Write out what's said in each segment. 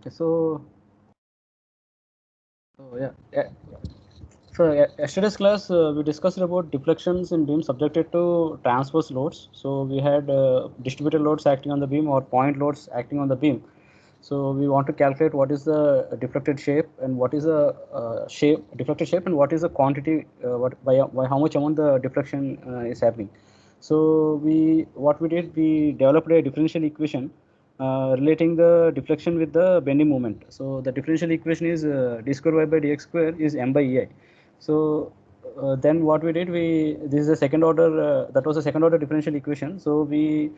Okay, yeah. So yesterday's class we discussed about deflections in beam subjected to transverse loads. So we had distributed loads acting on the beam or point loads acting on the beam. So we want to calculate what is the deflected shape and what is the deflected shape and what is the quantity, by how much amount the deflection is happening. So what we did, we developed a differential equation relating the deflection with the bending moment. So the differential equation is d square y by dx square is m by ei. So then what we did, this is a second order, that was a second order differential equation. So we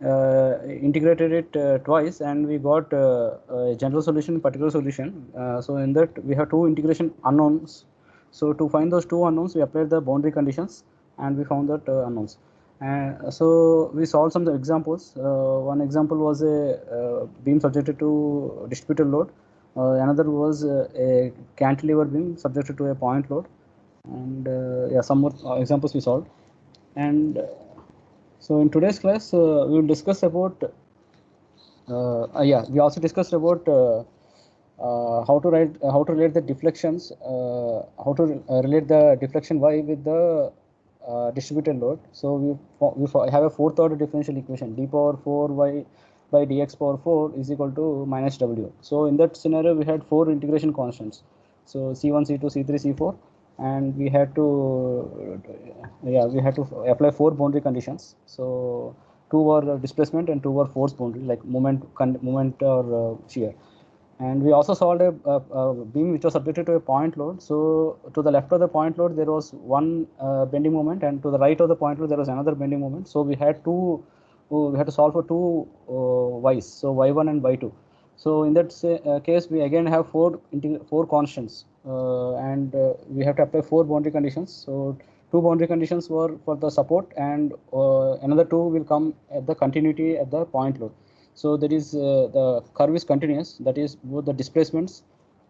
integrated it twice and we got a general solution, particular solution. So in that we have two integration unknowns. So to find those two unknowns, we applied the boundary conditions and we found that unknowns. And so we solved some examples. One example was a beam subjected to distributed load. Another was a cantilever beam subjected to a point load. And yeah, some more examples we solved. And so in today's class, we will discuss about, we also discussed about how to relate the deflections, how to relate the deflection y with the distributed load. So we have a fourth order differential equation, d power 4 y by dx power 4 is equal to minus w. So in that scenario, we had four integration constants. So c1, c2, c3, c4, and we had to apply four boundary conditions. So two were displacement and two were force boundary, like moment or shear. And we also solved a beam which was subjected to a point load. So to the left of the point load, there was one bending moment, and to the right of the point load, there was another bending moment. So we had to solve for two y's, so y1 and y2. So in that case, we again have four constants, and we have to apply four boundary conditions. So two boundary conditions were for the support, and another two will come at the continuity at the point load. So that is the curve is continuous. That is, both the displacements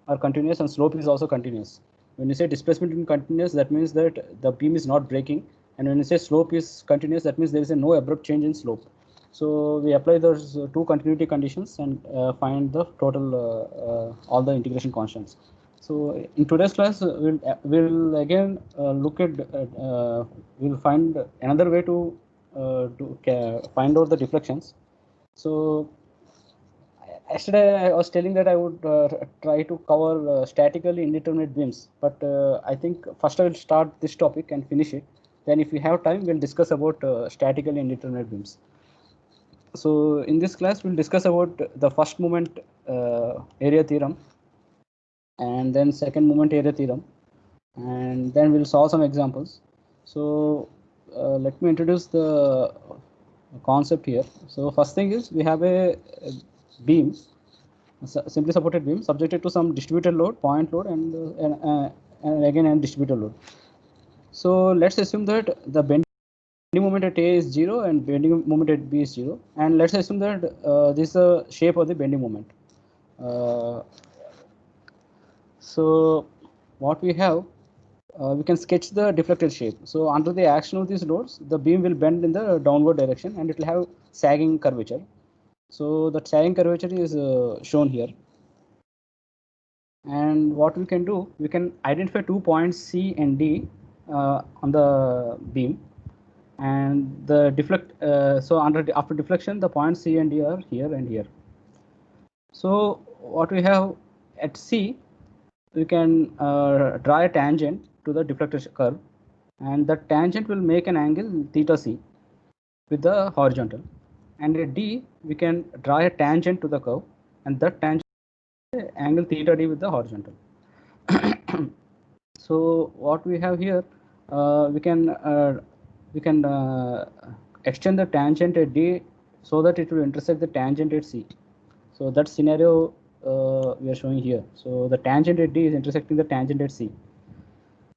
are continuous and slope is also continuous. When you say displacement is continuous, that means that the beam is not breaking. And when you say slope is continuous, that means there is no abrupt change in slope. So we apply those two continuity conditions and find the total all the integration constants. So in today's class, we'll again look at we'll find another way to find out the deflections. So yesterday I was telling that I would try to cover statically indeterminate beams, but I think first I will start this topic and finish it. Then if we have time, we'll discuss about statically indeterminate beams. So in this class, we'll discuss about the first moment area theorem, and then second moment area theorem, and then we'll solve some examples. So let me introduce the concept here. So first thing is, we have a beam, simply supported beam subjected to some distributed load, point load, and again a distributed load. So let's assume that the bending moment at A is 0 and bending moment at B is 0, and let's assume that this is the shape of the bending moment. So what we have, we can sketch the deflected shape. So under the action of these loads, the beam will bend in the downward direction and it will have sagging curvature. So that sagging curvature is shown here. And what we can do, we can identify 2 points C and D on the beam, and the so after deflection, the points C and D are here and here. So what we have at C, we can draw a tangent to the deflected curve, and that tangent will make an angle theta C with the horizontal. And at D, we can draw a tangent to the curve, and that tangent angle theta D with the horizontal. So what we have here, we can extend the tangent at D so that it will intersect the tangent at C. So that scenario we are showing here. So the tangent at D is intersecting the tangent at C.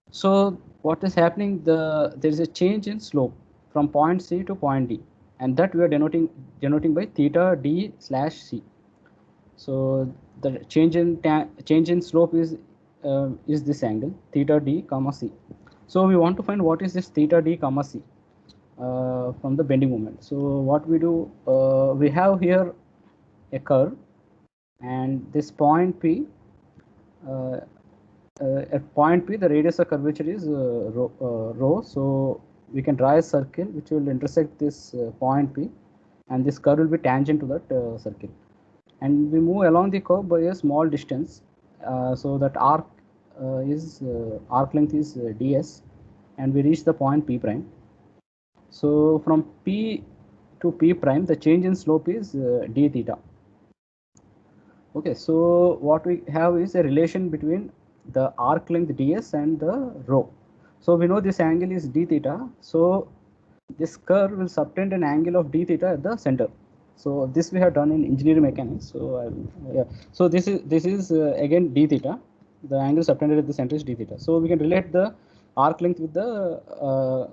So what is happening? There is a change in slope from point C to point D, and that we are denoting by theta D slash C. So the change in slope is this angle theta D comma C. So we want to find what is this theta D comma C from the bending moment. So what we do, we have here a curve. and this point P, at point P, the radius of curvature is rho. So we can draw a circle which will intersect this point P, and this curve will be tangent to that circle. And we move along the curve by a small distance, so that arc length is ds, and we reach the point P prime. So from P to P prime, the change in slope is d theta. Okay, so what we have is a relation between the arc length ds and the rho. So we know this angle is d theta. So this curve will subtend an angle of d theta at the center. So this we have done in engineering mechanics. So yeah. So this is again d theta. The angle subtended at the center is d theta. So we can relate the arc length with the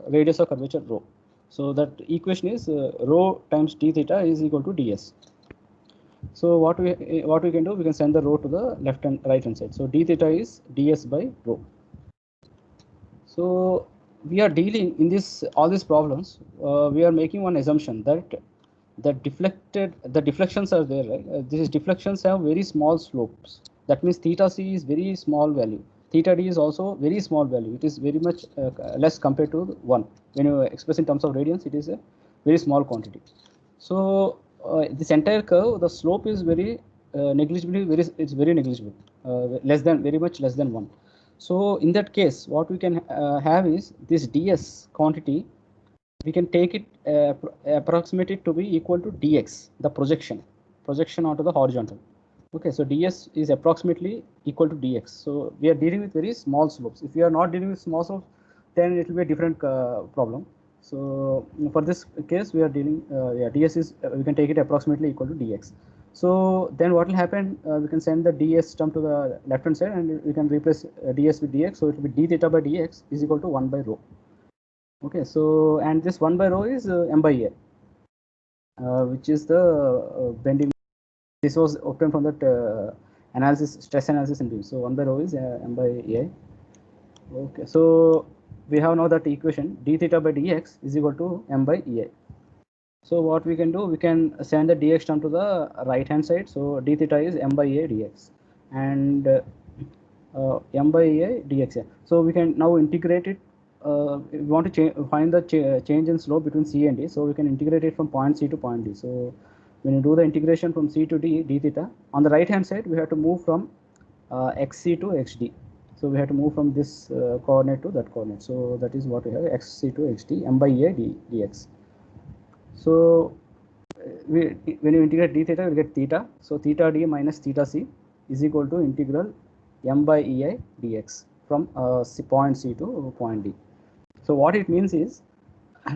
radius of curvature rho. So that equation is rho times d theta is equal to ds. So what we can do, we can send the rho to the left and right hand side. So d theta is ds by rho. So we are dealing in this all these problems. We are making one assumption that the deflections are there, right? These deflections have very small slopes. That means theta c is very small value. Theta d is also very small value. It is very much less compared to 1. When you express in terms of radians, it is a very small quantity. So this entire curve, the slope is very negligibly, it's very negligible, very much less than 1. So in that case, what we can have is this ds quantity, we can take it, approximate it to be equal to dx, the projection onto the horizontal. Okay, so ds is approximately equal to dx. So we are dealing with very small slopes. If we are not dealing with small slopes, then it will be a different problem. So for this case, we are dealing, ds is, we can take it approximately equal to dx. So then what will happen, we can send the ds term to the left hand side, and we can replace ds with dx. So it will be d theta by dx is equal to 1 by rho. Okay, so and this 1 by rho is m by a, which is the bending. This was obtained from that stress analysis in beam. So 1 by rho is m by a. Okay, so we have now that equation d theta by dx is equal to m by ea. So what we can do, we can send the dx term to the right hand side. So d theta is m by a dx, and m by a dx. Yeah. So we can now integrate it. We want to find the change in slope between c and d. So we can integrate it from point c to point d. So when you do the integration from c to d theta, on the right hand side we have to move from xc to xd. So we have to move from this coordinate to that coordinate. So that is what we have, xc to xd, m by a dx. So when you integrate d theta, you get theta. So theta d minus theta c is equal to integral m by ei dx from point c to point d. So what it means is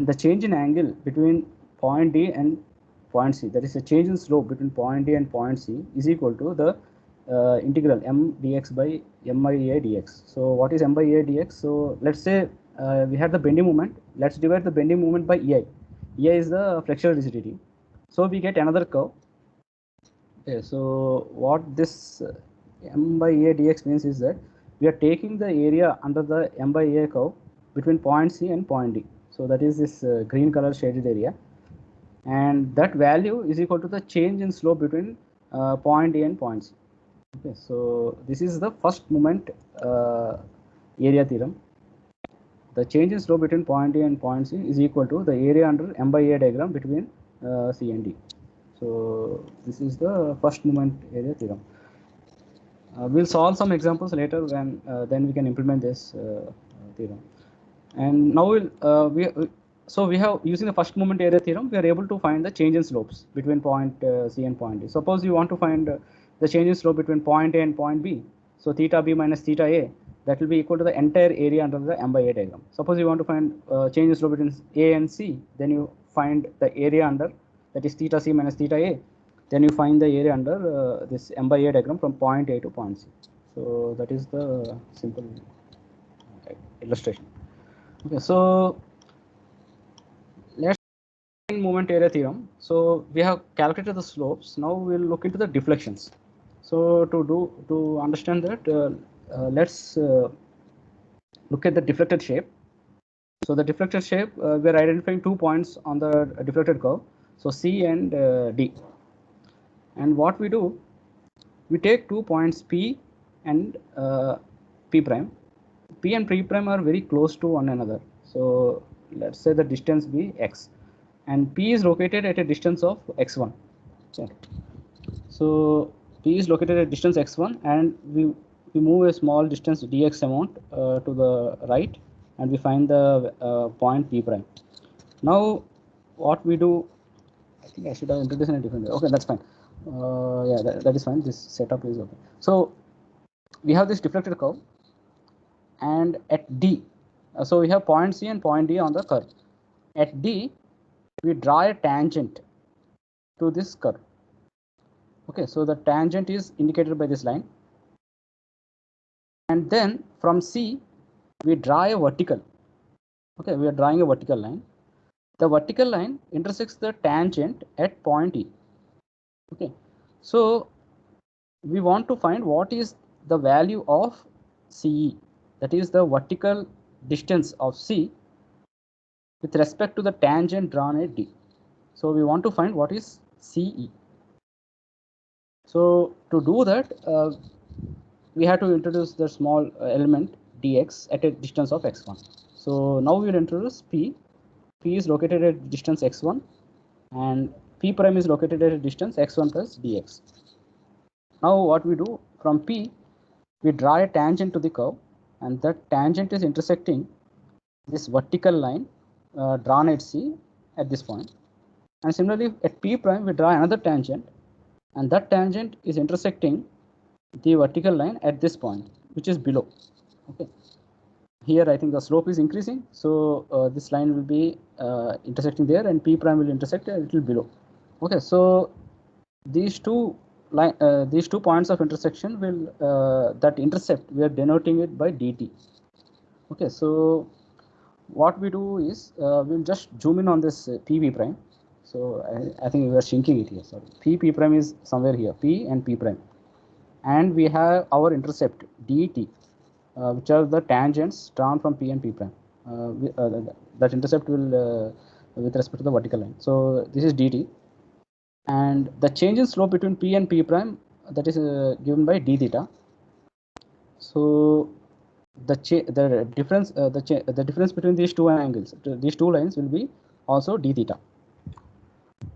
the change in angle between point D and point C, that is a change in slope between point D and point C, is equal to the integral m dx by m by a dx. So what is m by a dx? So let's say we had the bending moment. Let's divide the bending moment by ei. Ei is the flexural rigidity. So we get another curve. Okay, so what this m by a dx means is that we are taking the area under the m by a curve between point C and point D. So that is this green color shaded area, and that value is equal to the change in slope between point A and point C. Okay, so this is the first moment area theorem. The change in slope between point A and point C is equal to the area under m by a diagram between C and D. So this is the first moment area theorem. We'll solve some examples later when then we can implement this theorem. And now we have, using the first moment area theorem, we are able to find the change in slopes between point C and point D. Suppose you want to find the change in slope between point A and point B. So theta B minus theta A, that will be equal to the entire area under the m by a diagram. Suppose you want to find change in slope between A and C, then you find the area under, that is theta C minus theta A. Then you find the area under this m by a diagram from point A to point C. So that is the simple illustration. Okay, so let's moment area theorem. So we have calculated the slopes. Now we'll look into the deflections. So to understand that, let's look at the deflected shape. So the deflected shape, we are identifying 2 points on the deflected curve. So C and D. And what we do, we take 2 points P and P prime. P and P prime are very close to one another. So let's say the distance be x, and P is located at a distance of x1. Okay. So P is located at distance x1, and we move a small distance dx amount to the right, and we find the point P prime. Now what we do, I think I should have introduced in a different way. Okay, that's fine. Yeah, that is fine. This setup is okay. So we have this deflected curve, and at D, so we have point C and point D on the curve. At D, we draw a tangent to this curve. Okay, so the tangent is indicated by this line. And then from C, we draw a vertical. Okay, we are drawing a vertical line. The vertical line intersects the tangent at point E. Okay, so we want to find what is the value of CE, that is the vertical distance of C with respect to the tangent drawn at D. So we want to find what is CE. So to do that, we have to introduce the small element dx at a distance of x1. So now we will introduce P. P is located at distance x1, and P prime is located at a distance x1 plus dx. Now what we do, from P, we draw a tangent to the curve, and that tangent is intersecting this vertical line drawn at C at this point. And similarly at P prime, we draw another tangent, and that tangent is intersecting the vertical line at this point, which is below. Okay. Here I think the slope is increasing, so this line will be intersecting there, and P prime will intersect a little below. Okay, so these two points of intersection will that intercept, we are denoting it by dt. Okay, so what we do is we'll just zoom in on this P prime. So I think we are shrinking it here. Sorry, P prime is somewhere here, P and P prime, and we have our intercept dt, which are the tangents drawn from P and P prime. That intercept will with respect to the vertical line. So this is dt, and the change in slope between P and P prime, that is given by d theta. So the difference between these two angles, these two lines, will be also d theta.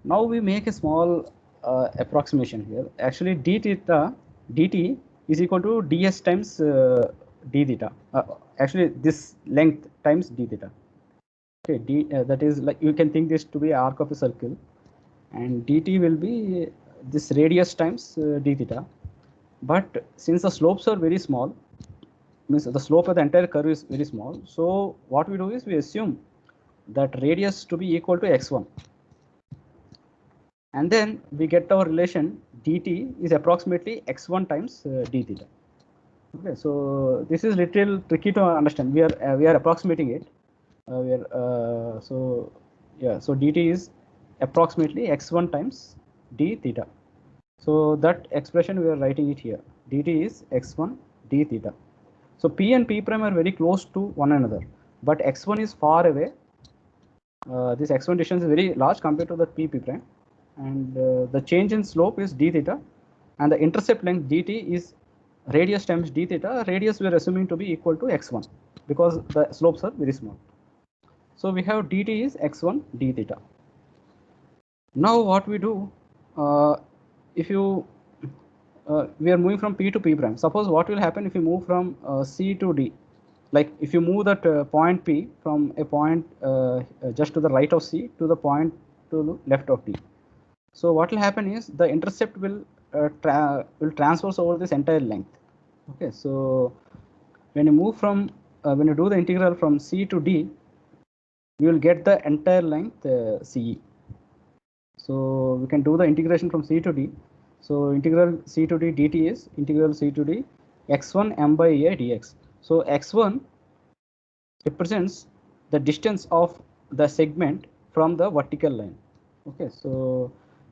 Now we make a small approximation here. Actually, dt is equal to ds times d theta. Actually, this length times d theta. Okay, that is, like, you can think this to be arc of a circle, and dt will be this radius times d theta. But since the slopes are very small, means the slope of the entire curve is very small, so what we do is we assume that radius to be equal to x1, and then we get our relation dt is approximately x1 times d theta. Okay, so this is little tricky to understand. We are approximating it. So dt is approximately x1 times d theta. So that expression we are writing it here. dt is x1 d theta. So P and P prime are very close to one another, but x1 is far away. This x1 distance is very large compared to the P prime, and the change in slope is d theta, and the intercept length dt is radius times d theta. Radius we are assuming to be equal to x1 because the slopes are very small. So we have dt is x1 d theta. Now what we do, if you we are moving from P to P prime. Suppose what will happen if you move from C to D? Like if you move that point P from a point just to the right of C to the point to the left of D. So what will happen is the intercept will transverse over this entire length. Okay, so when you move from when you do the integral from C to D, you will get the entire length CE. So we can do the integration from C to D. So integral C to D dt is integral C to D x1 m by a dx. So x1 represents the distance of the segment from the vertical line. Okay, so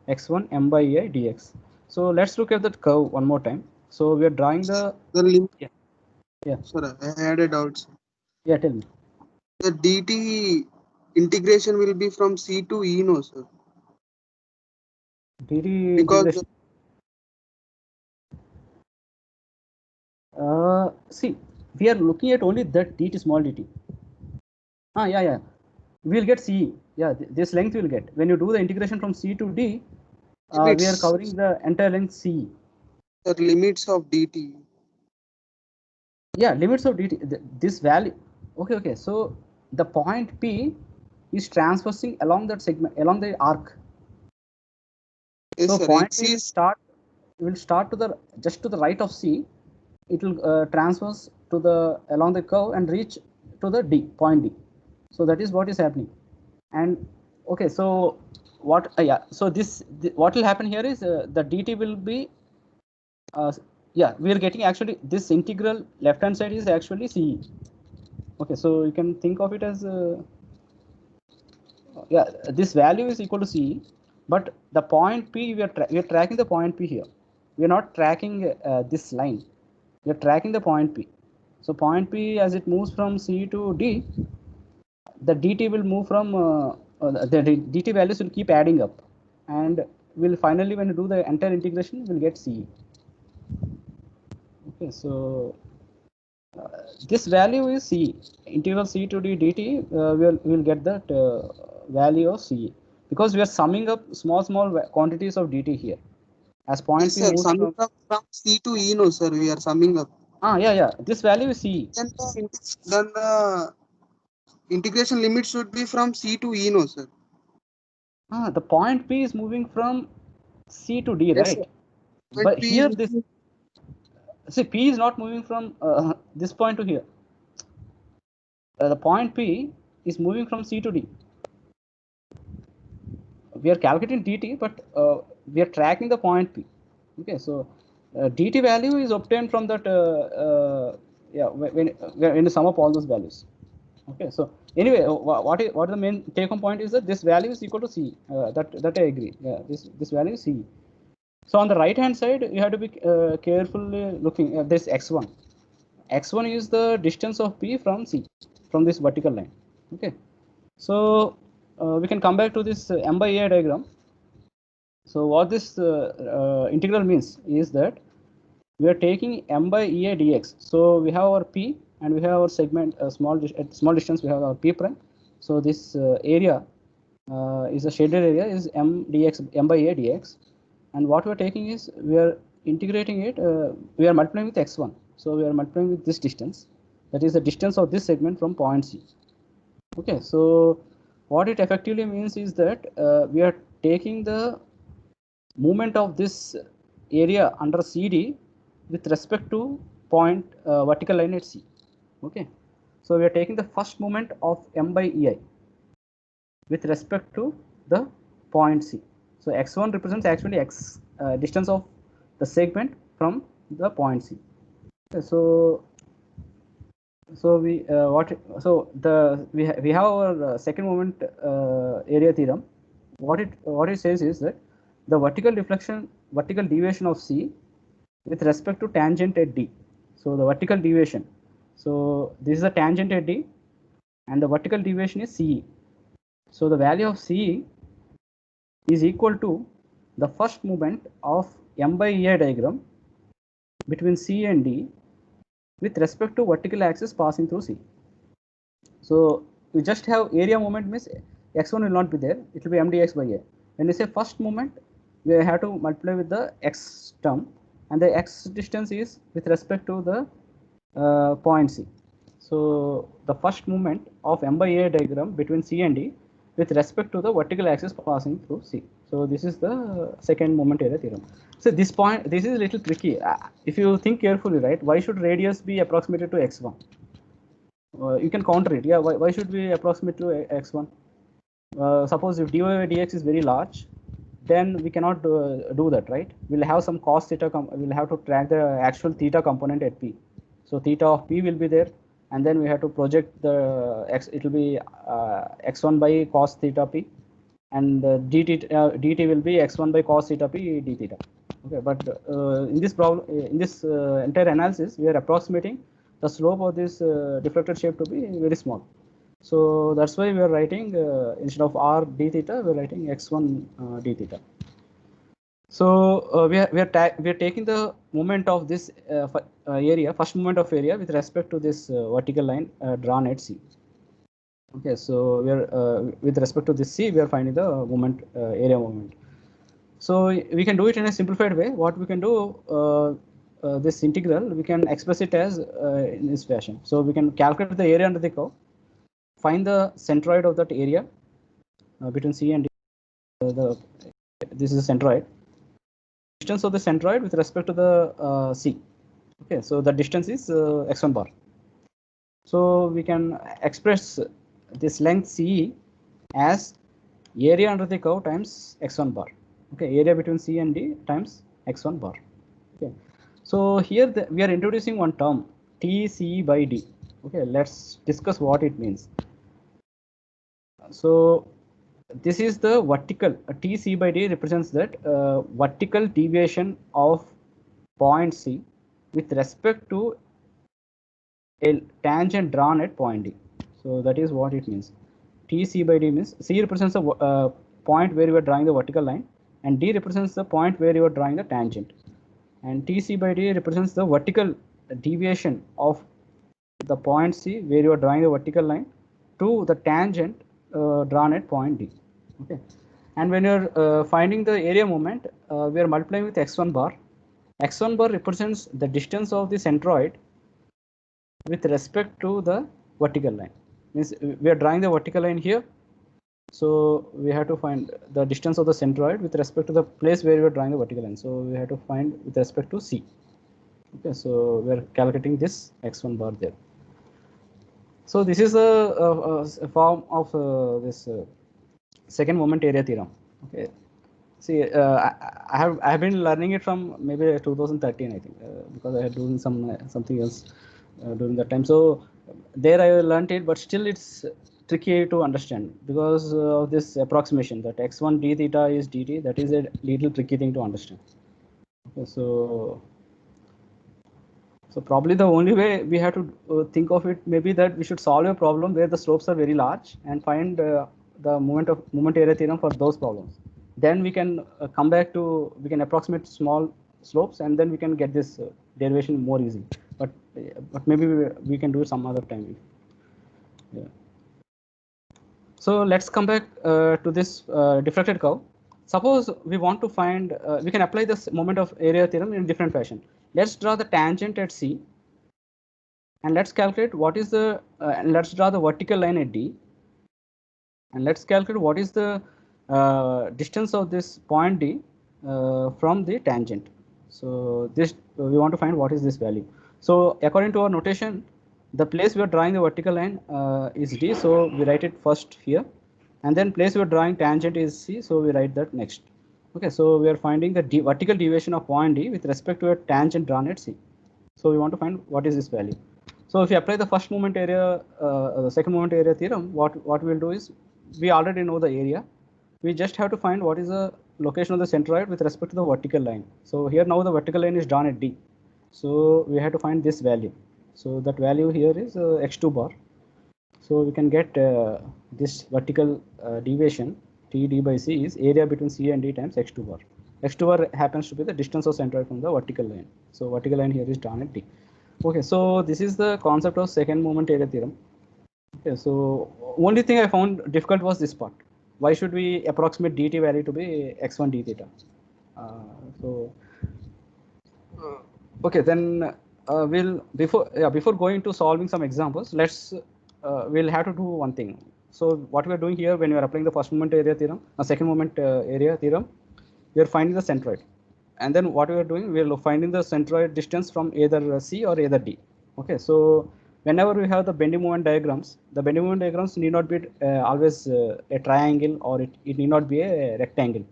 x1 m by a dx. So let's look at that curve one more time. So we are drawing the limit. Yeah. Sorry, I had a doubt. Yeah, tell me. The dt integration will be from C to E, no, sir? dt Because integration. See, we are looking at only that dt small dt. Yeah. We'll get CE. Yeah, this length we'll get. When you do the integration from C to D, we are covering the entire length CE. The limits of dt. Yeah, limits of dt. This value. Okay. So the point P is transversing along that segment, along the arc. Yes, So sir. point X P is will start to the just to the right of C. It will transverse to the along the curve and reach to the D point D. So that is what is happening. And okay, so what? Yeah. So what will happen here is the dt will be. Yeah, we are getting actually this integral left hand side is actually CE. Okay, so you can think of it as yeah, this value is equal to CE, but the point P we are tracking the point P here. We are not tracking this line. We are tracking the point P. So point P as it moves from C to D, the dt will move from the dt values will keep adding up, and will finally when you do the entire integration will get CE. Okay, so this value is C, integral C to D dt, we'll get that value of C, because we are summing up small quantities of dt here. As point yes, P sir. moves Summing from, from C to E, no, sir. We are summing up. yeah, this value is C. Then the integration limit should be from C to E, no, sir. The point P is moving from C to D, Yes, sir. right? Point But P is here this, see, P is not moving from this point to here. The point P is moving from C to D. We are calculating dt, but we are tracking the point P. Okay, so dt value is obtained from that. Yeah, when you sum up all those values. Okay, so anyway, what the main take home point is that this value is equal to C. That I agree. Yeah, this value is C. So on the right hand side, you have to be carefully looking at this x1. X1 is the distance of P from C, from this vertical line. Okay, so we can come back to this M by A diagram. So what this integral means is that we are taking M by EA dx. So we have our P and we have our segment at small distance we have our P prime. So this area is a shaded area is M by A dx, and what we are taking is we are integrating it. We are multiplying with x1. So we are multiplying with this distance. That is the distance of this segment from point C. Okay, so what it effectively means is that we are taking the movement of this area under CD with respect to point vertical line at C. Okay, so we are taking the first moment of M by EI with respect to the point C. So x1 represents actually x distance of the segment from the point C. Okay, so we have our second moment area theorem. What it says is that the vertical deviation of C with respect to tangent at D. So the vertical deviation. So this is the tangent at D, and the vertical deviation is CE. So the value of CE is equal to the first moment of M by EI diagram between C and D with respect to vertical axis passing through C. So we just have area moment means x1 will not be there, it will be mdx by a. When we say first moment, we have to multiply with the x term, and the x distance is with respect to the point C. So the first moment of M by A diagram between C and D with respect to the vertical axis passing through C. So this is the second moment area theorem. So this is a little tricky. If you think carefully, right, why should radius be approximated to x1? You can counter it. Yeah, why should we approximate to x1? Suppose if dy by dx is very large, then we cannot do that, right? We'll have some cos theta, we'll have to track the actual theta component at P. So theta of P will be there, and then we have to project the x, it will be x1 by cos theta P, and dt will be x1 by cos theta P d theta. Okay, but in this problem, in this entire analysis, we are approximating the slope of this deflected shape to be very small. So that's why we are writing instead of r d theta, we are writing x1 d theta. So we are taking the moment of this area, first moment of area with respect to this vertical line drawn at C. Okay, so we are with respect to this C, we are finding the moment area moment. So we can do it in a simplified way. What we can do, this integral, we can express it as in this fashion. So we can calculate the area under the curve, find the centroid of that area between C and D. This is a centroid. Distance of the centroid with respect to the C. Okay, so the distance is x1 bar. So we can express this length CE as area under the curve times x1 bar. Okay, area between C and D times x1 bar. Okay, so here we are introducing one term TC by D. Okay, let's discuss what it means. So this is the vertical TC by D represents that vertical deviation of point C with respect to a tangent drawn at point D. So that is what it means. TC by D means C represents the point where you are drawing the vertical line, and D represents the point where you are drawing the tangent. And TC by D represents the vertical deviation of the point C where you are drawing the vertical line to the tangent drawn at point D. Okay. And when you're finding the area moment, we are multiplying with x1 bar. X1 bar represents the distance of the centroid with respect to the vertical line. Means we are drawing the vertical line here. So we have to find the distance of the centroid with respect to the place where we are drawing the vertical line. So we have to find with respect to C. Okay, so we are calculating this x1 bar there. So this is a form of this second moment area theorem. Okay. See, I have been learning it from maybe 2013, I think, because I had doing something else during that time. So there I learned it, but still it's tricky to understand because of this approximation that x1 d theta is dt. That is a little tricky thing to understand. Okay, so probably the only way we have to think of it maybe that we should solve a problem where the slopes are very large and find the moment area theorem for those problems. Then we can come back to, we can approximate small slopes and then we can get this derivation more easy. But maybe we can do it some other time. Yeah. So let's come back to this diffracted curve. Suppose we want to find, we can apply this moment of area theorem in different fashion. Let's draw the tangent at C, and let's calculate what is the, and let's draw the vertical line at D, and let's calculate what is the distance of this point D from the tangent. So this we want to find what is this value. So according to our notation, the place we are drawing the vertical line is D, so we write it first here, and then place we are drawing tangent is C, so we write that next. Okay, so we are finding the vertical deviation of point D with respect to a tangent drawn at C. So we want to find what is this value. So if you apply the first moment area, the second moment area theorem, what we will do is, we already know the area. We just have to find what is the location of the centroid with respect to the vertical line. So here now the vertical line is drawn at D. So we have to find this value. So that value here is x2 bar. So we can get this vertical deviation T d by C is area between C and D times x2 bar. x2 bar happens to be the distance of centroid from the vertical line. So vertical line here is drawn at D. Okay, so this is the concept of second moment area theorem. Okay, so only thing I found difficult was this part. Why should we approximate dt value to be x1 d theta? Okay, then before going to solving some examples, we'll have to do one thing. So what we are doing here when we are applying the first moment area theorem, second moment area theorem, we are finding the centroid, and then what we are doing, we are finding the centroid distance from either C or either D. Okay, so whenever we have the bending moment diagrams, the bending moment diagrams need not be always a triangle, or it need not be a rectangle.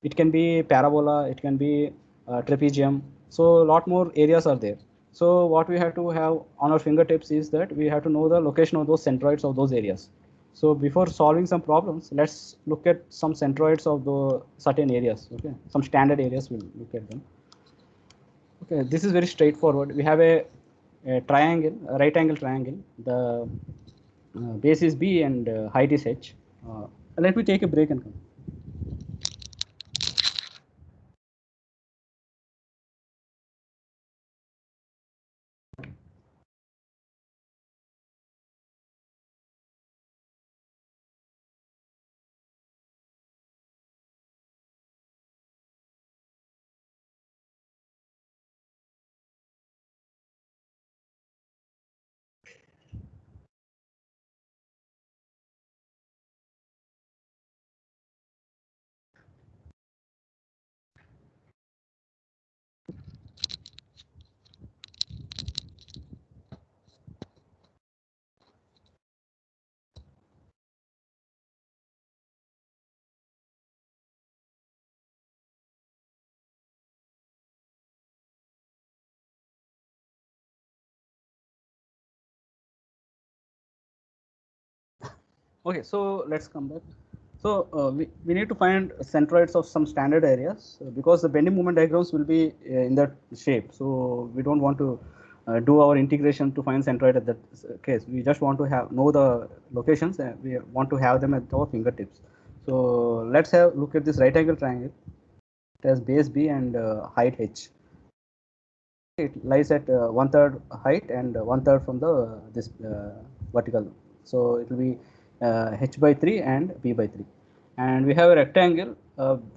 It can be parabola, it can be trapezium. So a lot more areas are there. So what we have to have on our fingertips is that we have to know the location of those centroids of those areas. So before solving some problems, let's look at some centroids of the certain areas. Okay, some standard areas, we'll look at them. Okay, this is very straightforward. We have a triangle, a right angle triangle. The base is B and height is H. Let me take a break and come. Okay, so let's come back. So we need to find centroids of some standard areas because the bending moment diagrams will be in that shape. So we don't want to do our integration to find centroid at that case. We just want to know the locations and we want to have them at our fingertips. So let's have look at this right angle triangle. It has base B and height h. It lies at 1/3 height and 1/3 from the this vertical. So it will be h by 3 and b by 3. And we have a rectangle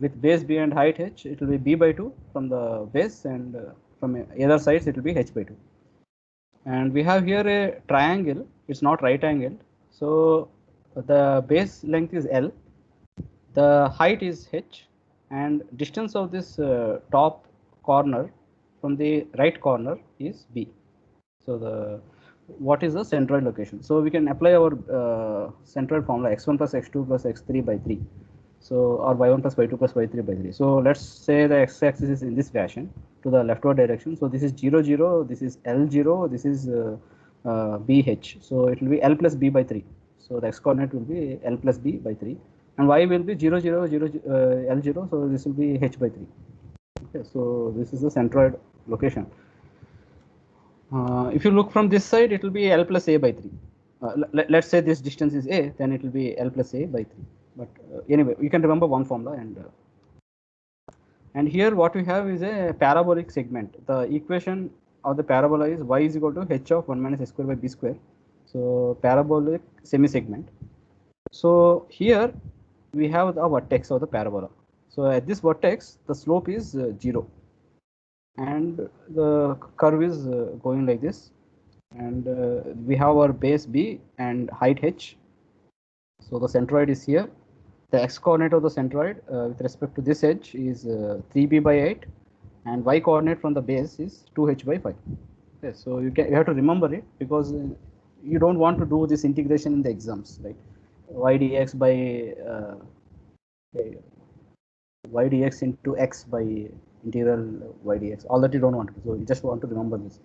with base b and height h. It will be b by 2 from the base, and from either sides it will be h by 2. And we have here a triangle. It's not right angled. So the base length is L, the height is h, and distance of this top corner from the right corner is b. So the what is the centroid location? So we can apply our centroid formula x1 plus x2 plus x3 by 3. So or y1 plus y2 plus y3 by 3. So let's say the x-axis is in this fashion to the leftward direction. So this is 0 0, this is L0, this is BH. So it will be L plus B by 3. So the x coordinate will be L plus B by 3, and y will be 0 0 0 L0. So this will be h by 3. Okay, so this is the centroid location. If you look from this side, it will be L plus A by 3. Let's say this distance is A, then it will be L plus A by 3. But anyway, you can remember one formula. And here what we have is a parabolic segment. The equation of the parabola is y is equal to h of 1 minus s square by b square. So parabolic semi-segment. So here we have the vertex of the parabola. So at this vertex, the slope is 0. And the curve is going like this, and we have our base B and height h. So the centroid is here. The x coordinate of the centroid with respect to this edge is 3b by 8, and y coordinate from the base is 2h by 5. Okay, so you have to remember it because you don't want to do this integration in the exams, like y dx by y dx into x by integral y dx, all that you don't want to. So you just want to remember this.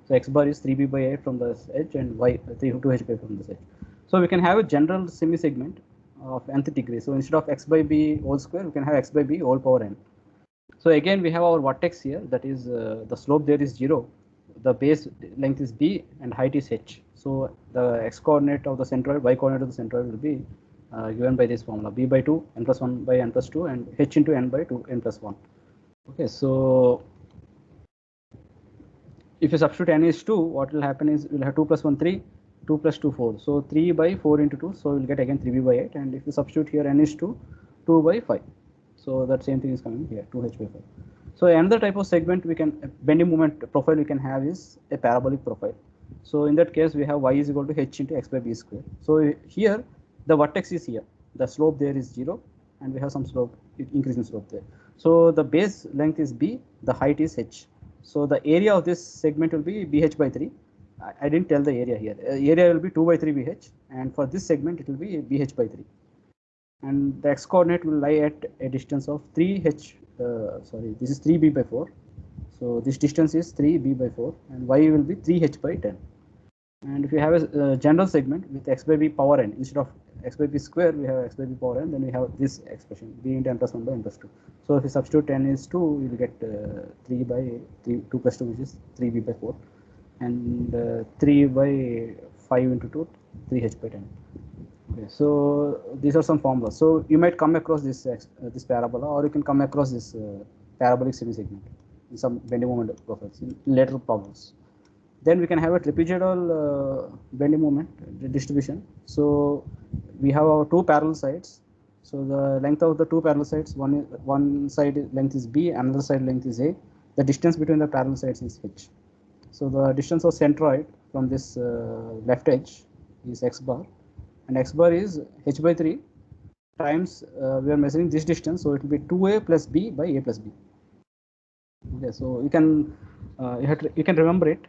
So x bar is 3b by 8 from this edge and y 2h by from this edge. So we can have a general semi-segment of nth degree. So instead of x by b whole square, we can have x by b whole power n. So again, we have our vertex here. That is the slope there is 0. The base length is b and height is h. So the x coordinate of the centroid, y coordinate of the centroid will be given by this formula: b by 2, n plus 1 by n plus 2, and h into n by 2, n plus 1. Okay, so if you substitute n is 2, what will happen is we'll have 2 plus 1 3, 2 plus 2 4. So 3 by 4 into 2, so we'll get again 3b by 8. And if you substitute here n is 2, 2 by 5. So that same thing is coming here, 2h by 5. So another type of segment we can bending moment profile we can have is a parabolic profile. So in that case, we have y is equal to h into x by b square. So here the vertex is here, the slope there is 0, and we have some slope, increasing slope there. So the base length is b, the height is h. So the area of this segment will be bh by 3. I didn't tell the area here. Area will be 2 by 3 bh, and for this segment it will be bh by 3. And the x coordinate will lie at a distance of 3h. Sorry, this is 3b by 4. So this distance is 3b by 4, and y will be 3h by 10. And if you have a general segment with x by b power n, instead of x by b square, we have x by b power n, then we have this expression, b into n plus 1 by n plus 2. So if you substitute n is 2, you will get 3 by 3, 2 plus 2, which is 3b by 4, and 3 by 5 into 2, 3h by 10. Okay, so these are some formulas. So you might come across this this parabola, or you can come across this parabolic semi-segment in some bending moment profiles in later problems. Then we can have a trapezoidal bending moment distribution. So we have our two parallel sides. So the length of the two parallel sides, one side length is b, another side length is a. The distance between the parallel sides is h. So the distance of centroid from this left edge is x bar, and x bar is h by 3 times we are measuring this distance, so it will be 2a plus b by a plus b. Okay, so you can you can remember it.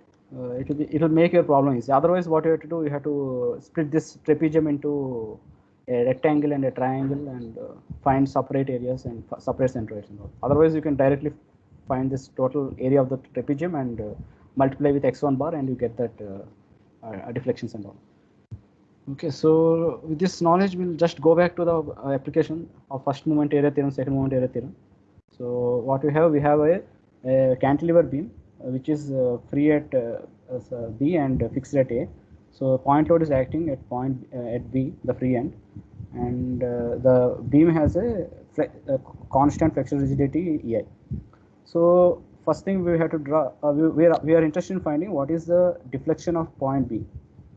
It will make your problem easy. Otherwise, what you have to do, you have to split this trapezium into a rectangle and a triangle, and find separate areas and separate centroids and all. Otherwise, you can directly find this total area of the trapezium and multiply with x1 bar, and you get that deflections and all. Okay, so with this knowledge, we'll just go back to the application of first moment area theorem, second moment area theorem. So what we have a cantilever beam which is free at B and fixed at A. So point load is acting at point at B, the free end, and the beam has a constant flexural rigidity EI. So first thing we have to draw, we are interested in finding what is the deflection of point B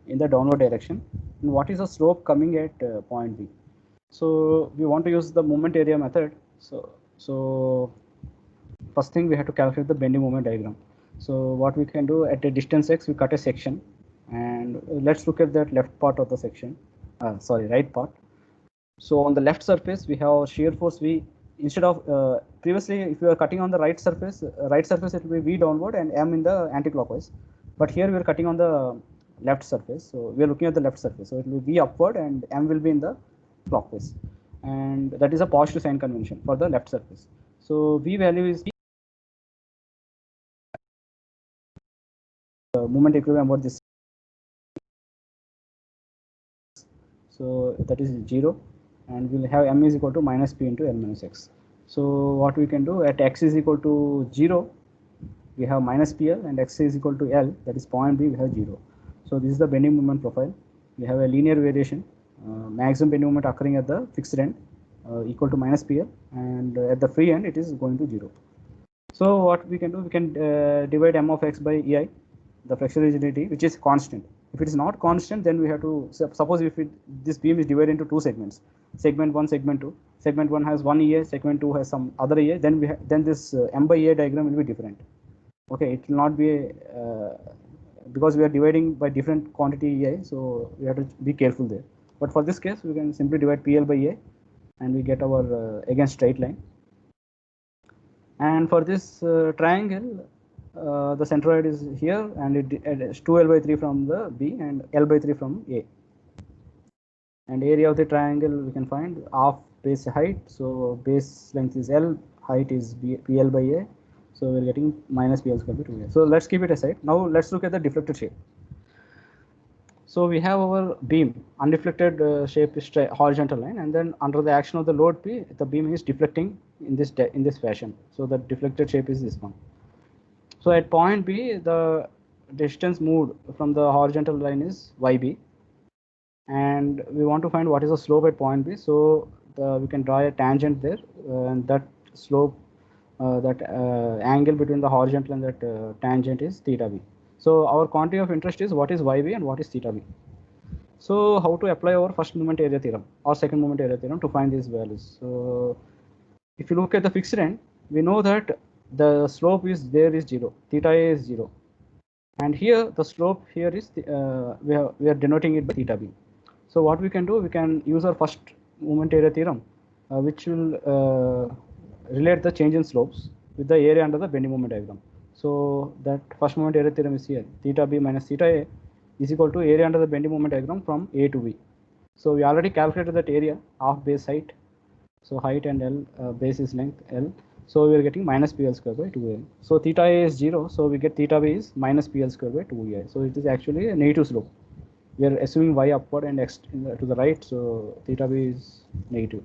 in the downward direction and what is the slope coming at point B. So we want to use the moment area method. So first thing we have to calculate the bending moment diagram. So what we can do at a distance x, we cut a section, and let's look at that left part of the section. Right part. So on the left surface, we have shear force V. Instead of previously, if you are cutting on the right surface it will be V downward and M in the anti-clockwise. But here we are cutting on the left surface, so we are looking at the left surface. So it will be V upward and M will be in the clockwise, and that is a positive sign convention for the left surface. So V value is moment equilibrium about this. So that is 0, and we'll have M is equal to minus P into L minus X. So what we can do at X is equal to 0, we have minus PL, and X is equal to L, that is point B, we have 0. So this is the bending moment profile. We have a linear variation, maximum bending moment occurring at the fixed end equal to minus PL, and at the free end it is going to 0. So what we can do, we can divide M of X by EI, the flexural rigidity, which is constant. If it is not constant, then we have to suppose if this beam is divided into two segments, segment 1, segment 2. Segment 1 has one EA, segment 2 has some other EA. Then then this M by EA diagram will be different. Okay, it will not be because we are dividing by different quantity EA, so we have to be careful there. But for this case, we can simply divide PL by EA, and we get our again straight line. And for this triangle, the centroid is here, and it is 2L by 3 from the B and L by 3 from A. And area of the triangle we can find half base height. So base length is L, height is PL by A. So we're getting minus PL square by 2A. So let's keep it aside. Now let's look at the deflected shape. So we have our beam, undeflected shape is horizontal line, and then under the action of the load P, the beam is deflecting in this fashion. So the deflected shape is this one. So at point B, the distance moved from the horizontal line is YB, and we want to find what is the slope at point B. So we can draw a tangent there, and that slope, angle between the horizontal and that tangent is theta B. So our quantity of interest is what is YB and what is theta B. So how to apply our first moment area theorem or second moment area theorem to find these values? So if you look at the fixed end, we know that the slope is 0, theta A is 0, and here the slope here is we are denoting it by theta B. So what we can do, we can use our first moment area theorem, which will relate the change in slopes with the area under the bending moment diagram. So that first moment area theorem is here, theta B minus theta A is equal to area under the bending moment diagram from A to B. So we already calculated that area of base height. So height and L, base is length L. So we are getting minus PL square by 2A. So theta A is 0. So we get theta B is minus PL square by 2A. So it is actually a negative slope. We are assuming Y upward and X to the right. So theta B is negative.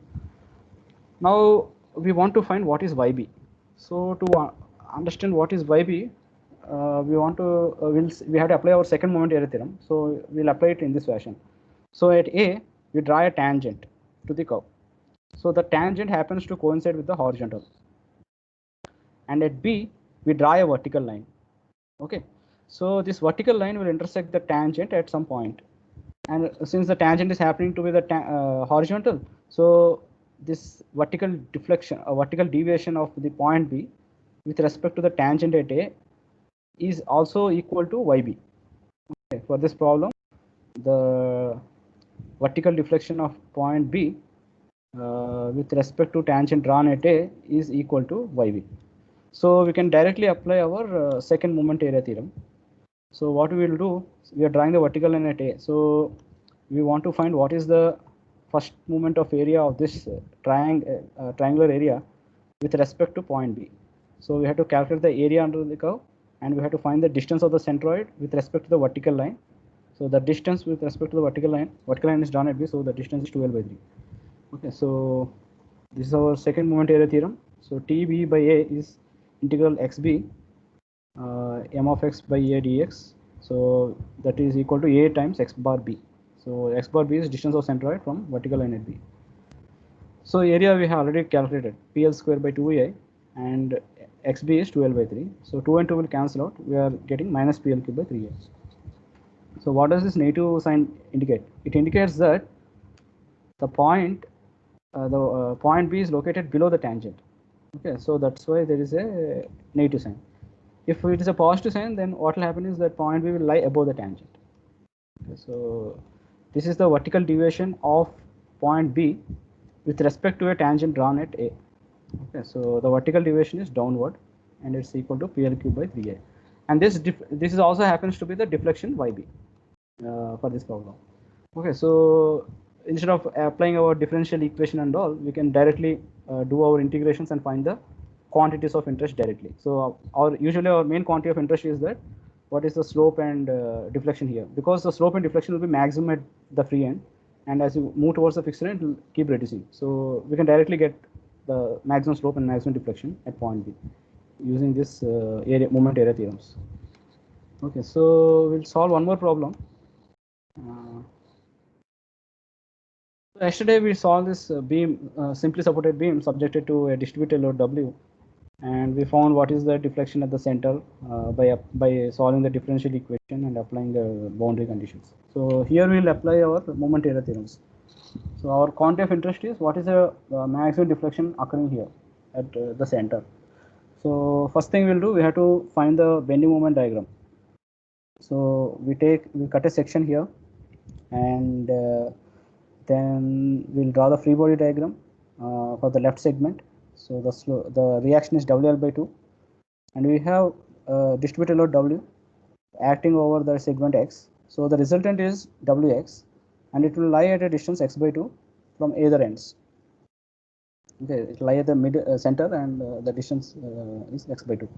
Now we want to find what is YB. So to understand what is YB, we want to we have to apply our second moment area theorem. So we'll apply it in this fashion. So at A, we draw a tangent to the curve. So the tangent happens to coincide with the horizontal. And at B, we draw a vertical line. Okay. So this vertical line will intersect the tangent at some point. And since the tangent is happening to be the horizontal, so this vertical deflection, a vertical deviation of the point B with respect to the tangent at A is also equal to YB. Okay. For this problem, the vertical deflection of point B with respect to tangent drawn at A is equal to YB. So we can directly apply our second moment area theorem. So what we will do, we are drawing the vertical line at A. So we want to find what is the first moment of area of this triangular area with respect to point B. So we have to calculate the area under the curve, and we have to find the distance of the centroid with respect to the vertical line, So the distance with respect to the vertical line is drawn at B, so the distance is 2L by 3. Okay, so this is our second moment area theorem. So TB by A is integral xb m of x by A dx. So that is equal to A times x bar B. So x bar B is distance of centroid from vertical line at B. So area we have already calculated, PL square by 2A, and xb is 2L by 3. So 2 and 2 will cancel out. We are getting minus PL cube by 3A. So what does this negative sign indicate? It indicates that the point B is located below the tangent. Okay, so that's why there is a negative sign. If it is a positive sign, then what will happen is that point B will lie above the tangent. Okay, so this is the vertical deviation of point B with respect to a tangent drawn at A. Okay, so the vertical deviation is downward, and it's equal to PL cube by 3A. And this is also happens to be the deflection YB for this problem. Okay, so instead of applying our differential equation and all, we can directly do our integrations and find the quantities of interest directly. So usually our main quantity of interest is that what is the slope and deflection here, because the slope and deflection will be maximum at the free end, and as you move towards the fixed end, it will keep reducing. So we can directly get the maximum slope and maximum deflection at point B using this moment area theorems. Okay, so we'll solve one more problem. Yesterday we saw this beam, simply supported beam subjected to a distributed load W, and we found what is the deflection at the center by solving the differential equation and applying the boundary conditions. So here we will apply our moment area theorems. So our quantity of interest is what is the maximum deflection occurring here at the center. So first thing we'll do, we have to find the bending moment diagram. So we cut a section here, and then we'll draw the free body diagram for the left segment. So the reaction is WL by 2, and we have distributed load W acting over the segment X. So the resultant is Wx, and it will lie at a distance x by 2 from either ends. Okay, it will lie at the mid center, and the distance is x by 2.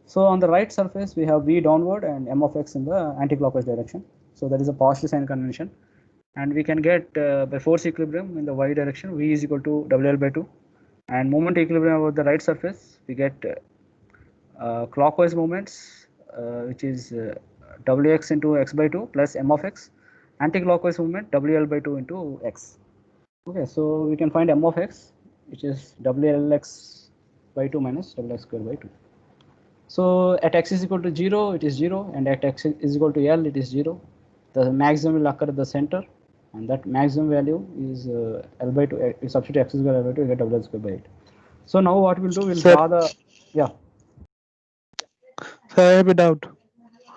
So on the right surface we have V downward and m of x in the anti-clockwise direction. So that is a positive sign convention, and we can get by force equilibrium in the y direction, V is equal to WL by 2, and moment equilibrium over the right surface, we get clockwise moments, which is Wx into x by 2 plus m of x, anti-clockwise movement WL by 2 into x. Okay, so we can find m of x, which is WLx by 2 minus Wx square by 2. So at x is equal to 0, it is 0, and at x is equal to L, it is 0. The maximum will occur at the center, and that maximum value is L by 2. You substitute x square L by 2, you get Wl square by 8. So now what we'll do, we'll draw the, yeah. Sir, I have a doubt.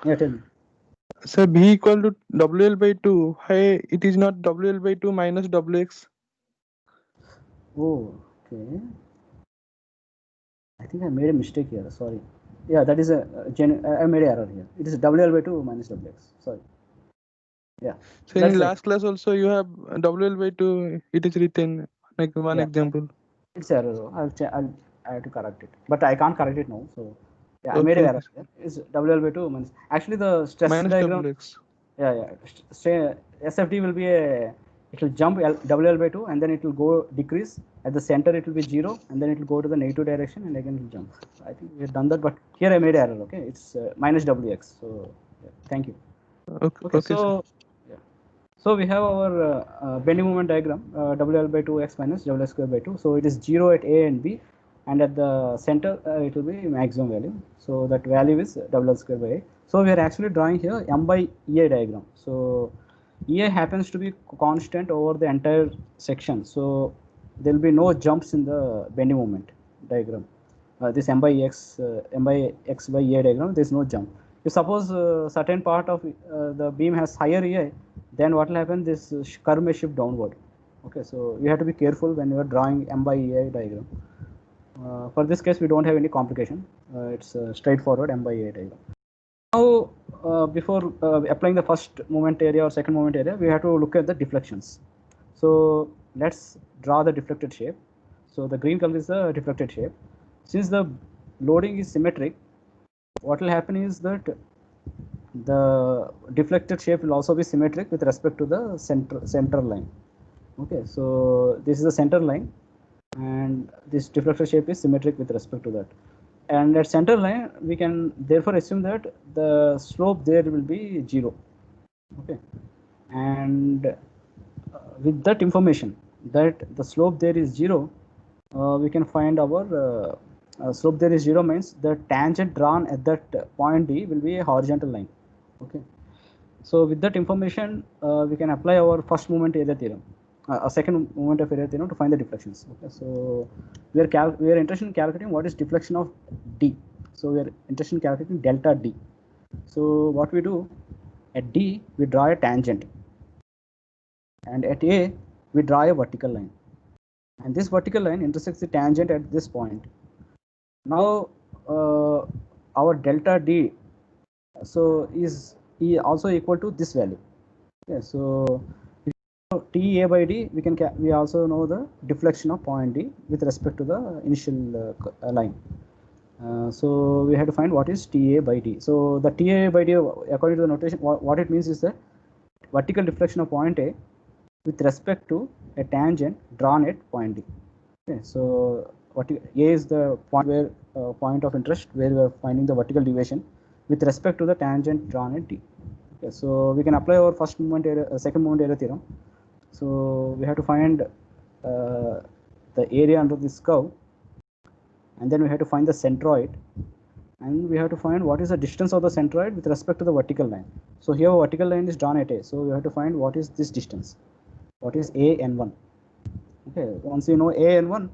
Yeah, tell me. Sir, B equal to WL by 2. Hey, it is not WL by 2 minus WX. Oh, okay. I think I made a mistake here. Sorry. Yeah, that is I made an error here. It is WL by 2 minus WX. Sorry. Yeah. So in last class also you have WL by 2. It is written like one example. It's error. I have to correct it, but I can't correct it now. So yeah, okay. I made an error. It's WL by 2 minus. Actually, the stress minus diagram. WX. Yeah. SFD will be it will jump WL by 2, and then it will go decrease. At the center it will be 0, and then it will go to the negative direction, and again it will jump. So I think we have done that, but here I made an error. Okay, it's minus WX. So yeah, thank you. Okay. So yeah. So we have our bending moment diagram, WL by 2x minus WL square by 2. So it is 0 at A and B, and at the center it will be maximum value. So that value is WL square by 8. So we are actually drawing here M by EA diagram. So EA happens to be constant over the entire section. So there will be no jumps in the bending moment diagram. This M by X by EA diagram, there is no jump. If suppose certain part of the beam has higher EA, then what will happen? This curve may shift downward. Okay, so you have to be careful when you are drawing M by EA diagram. For this case, we don't have any complication. It's straightforward M by EA diagram. Now, before applying the first moment area or second moment area, we have to look at the deflections. So let's draw the deflected shape. So the green color is the deflected shape. Since the loading is symmetric, what will happen is that the deflected shape will also be symmetric with respect to the center line. Okay, so this is the center line, and this deflected shape is symmetric with respect to that. And at center line, we can therefore assume that the slope there will be 0. Okay, and with that information that the slope there is 0, we can find our slope there is 0 means the tangent drawn at that point D will be a horizontal line. Okay, so with that information, we can apply our first moment area theorem, a second moment of area theorem to find the deflections. Okay, so we are interested in calculating what is deflection of D. So we are interested in calculating delta D. So what we do, at D we draw a tangent, and at A we draw a vertical line, and this vertical line intersects the tangent at this point. Now our delta D is also equal to this value. Okay, so if you know TA by D, we also know the deflection of point D with respect to the initial line. So we have to find what is TA by D. So the TA by D, according to the notation, what it means is that vertical deflection of point A with respect to a tangent drawn at point D. Okay, so A is the point of interest where we are finding the vertical deviation with respect to the tangent drawn at D. Okay, so we can apply our first moment area, second moment area theorem. So we have to find the area under this curve, and then we have to find the centroid, and we have to find what is the distance of the centroid with respect to the vertical line. So here vertical line is drawn at A, so we have to find what is this distance, what is AN1. Okay, once you know AN1,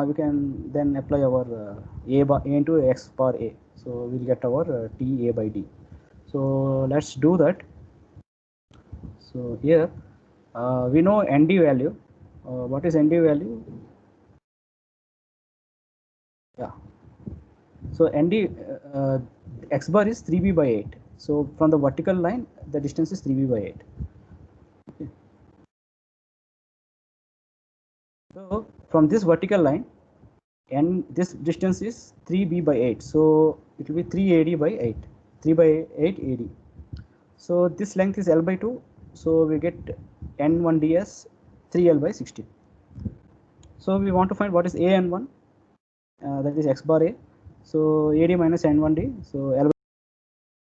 we can then apply our A into X bar A. So we'll get our TA by D. So let's do that. So here we know ND value. What is ND value? Yeah. So ND X bar is 3b by 8. So from the vertical line, the distance is 3b by 8. Okay. So from this vertical line, and this distance is 3b by 8. So it will be 3AD by 8. 3 by 8 AD. So this length is L by 2. So we get N1D as 3L by 16. So we want to find what is AN1. That is X bar A. So AD minus N1D. So L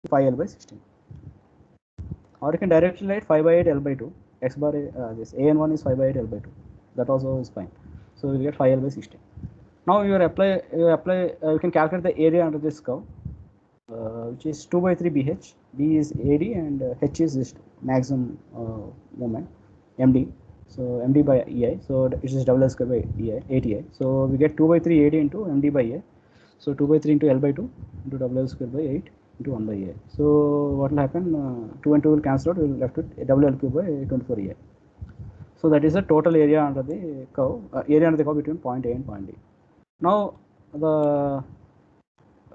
by 5L by 16. Or you can directly write 5 by 8 L by 2. X bar A, this AN1 is 5 by 8 L by 2. That also is fine. So we get 5L by 16. Now you can calculate the area under this curve, which is 2 by 3 BH. B is AD and H is this maximum moment, MD. So MD by EI. So it is double L square by EI, ATI. So we get 2 by 3 AD into MD by A. So 2 by 3 into L by 2 into double L square by 8 into 1 by A. So what will happen? 2 and 2 will cancel out. We will left with double L cube by 24 EI. So that is the total area under the curve, between point A and point D. Now the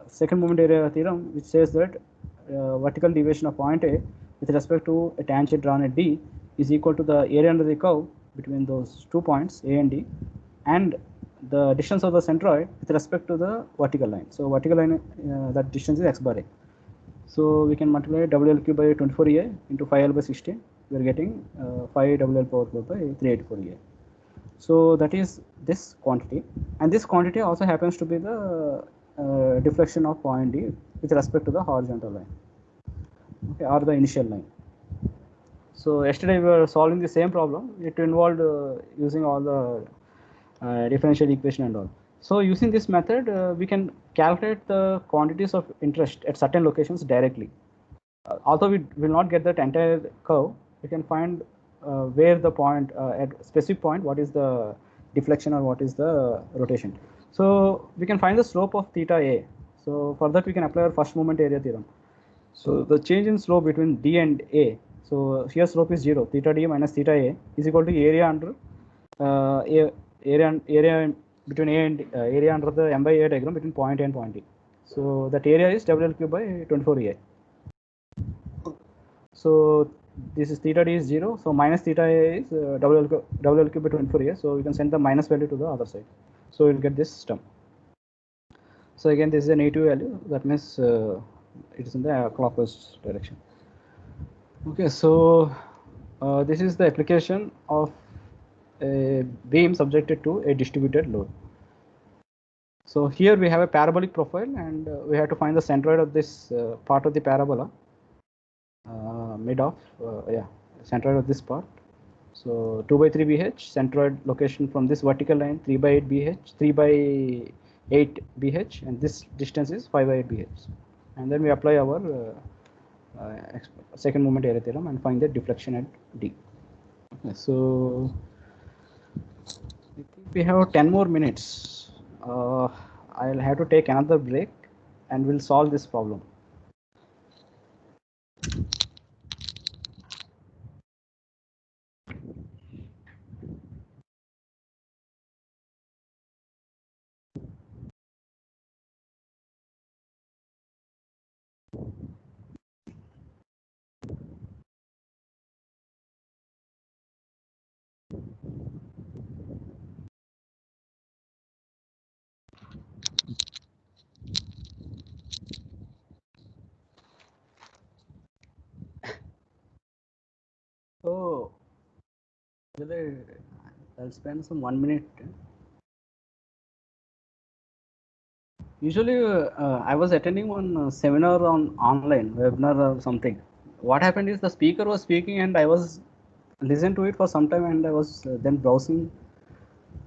second moment area theorem, which says that vertical deviation of point A with respect to a tangent drawn at D is equal to the area under the curve between those 2 points A and D, and the distance of the centroid with respect to the vertical line. So vertical line, that distance is X bar A. So we can multiply WL cube by 24 EI into 5L by 16. We are getting 5 WL power 4 by 384 EI. So that is this quantity, and this quantity also happens to be the deflection of point D with respect to the horizontal line, okay, or the initial line. So yesterday we were solving the same problem. It involved using all the differential equation and all. So using this method, we can calculate the quantities of interest at certain locations directly. Although we will not get that entire curve, we can find where the point at specific point, what is the deflection or what is the rotation. So we can find the slope of theta A. So for that we can apply our first moment area theorem. So the change in slope between D and A. So here slope is 0. Theta D minus theta A is equal to area under area between A and area under the M by A diagram between point A and point D. So that area is WL cube by 24 EI. So this is theta D is 0. So minus theta A is WL cube by 24 EI. So we can send the minus value to the other side. So we'll get this term. So again, this is a negative value. That means it is in the clockwise direction. Okay, so this is the application of a beam subjected to a distributed load. So here we have a parabolic profile, and we have to find the centroid of this part of the parabola, mid of centroid of this part. So 2 by 3 BH, centroid location from this vertical line, 3 by 8 BH, 3 by 8 BH, and this distance is 5 by 8 BH. And then we apply our second moment area theorem and find the deflection at D. Okay, so we have 10 more minutes. I'll have to take another break and we'll solve this problem. So I'll spend some 1 minute. Usually, I was attending one seminar on online webinar or something. What happened is the speaker was speaking and I was listening to it for some time, and I was then browsing.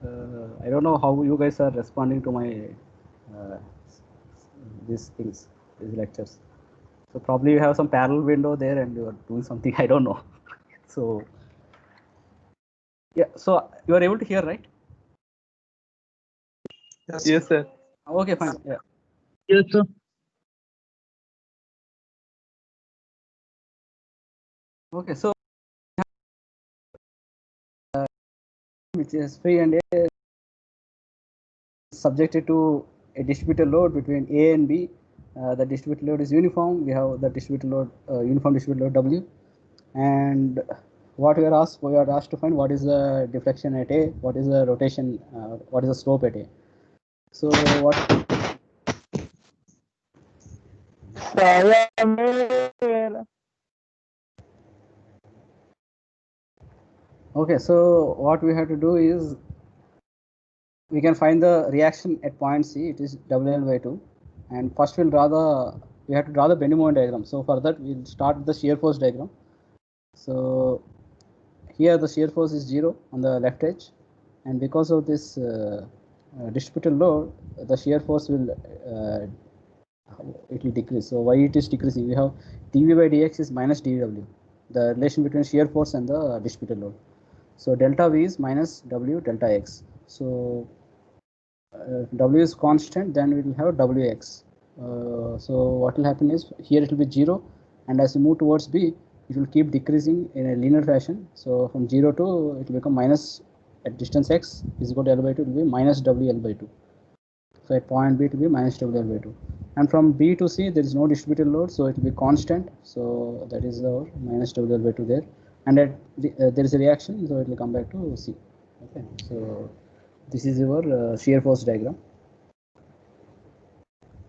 I don't know how you guys are responding to my these things, these lectures. So probably you have some parallel window there and you are doing something. I don't know. So yeah, so you are able to hear, right? Yes, sir. Okay, fine. Yeah. Yes, sir. Okay, so which is free and A subjected to a distributed load between A and B. The distributed load is uniform. We have the distributed load, uniform distributed load W, and what we are asked to find what is the deflection at A, what is the rotation, what is the slope at A. So what? Okay, so what we have to do is we can find the reaction at point C. It is WL by 2, and first we have to draw the bending moment diagram. So for that we'll start with the shear force diagram. So here the shear force is 0 on the left edge, and because of this distributed load, the shear force will it will decrease. So why it is decreasing? We have dV by dx is minus dW, the relation between shear force and the distributed load. So delta V is minus W delta x. So W is constant, then we will have Wx. So what will happen is here it will be 0, and as we move towards B, it will keep decreasing in a linear fashion. So from 0 to it will become minus at distance x is equal to L by 2, it will be minus WL by 2. So at point B it will be minus WL by 2. And from B to C there is no distributed load, so it will be constant. So that is our minus WL by 2 there. And at there is a reaction, so it will come back to C. Okay, so this is your shear force diagram,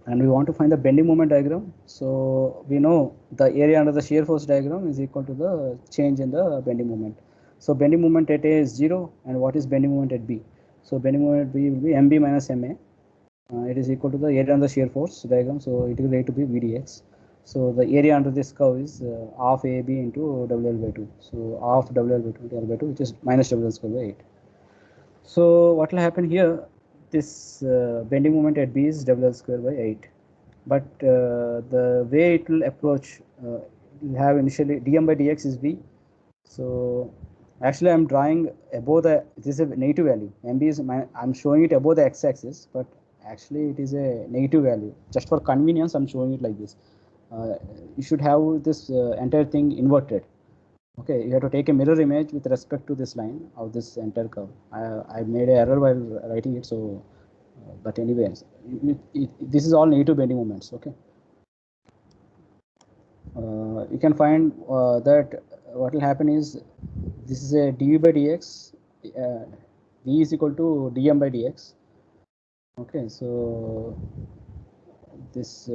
and we want to find the bending moment diagram. So we know the area under the shear force diagram is equal to the change in the bending moment. So bending moment at A is 0, and what is bending moment at B? So bending moment at B will be MB minus MA. It is equal to the area under the shear force diagram, so it will relate to be VDX. So the area under this curve is half AB into WL by 2. So half WL by 2 L by 2, which is minus WL square by 8. So what will happen here? This bending moment at B is WL square by 8. But the way it will approach, it will have initially dm by dx is V. So actually I'm drawing above the, this is a negative value. MB is, I'm showing it above the x-axis, but actually it is a negative value. Just for convenience, I'm showing it like this. You should have this entire thing inverted. Okay, you have to take a mirror image with respect to this line of this entire curve. I made an error while writing it, so but anyways, this is all negative bending moments. Okay, you can find that what will happen is this is a dv by dx. V is equal to dm by dx. Okay, so this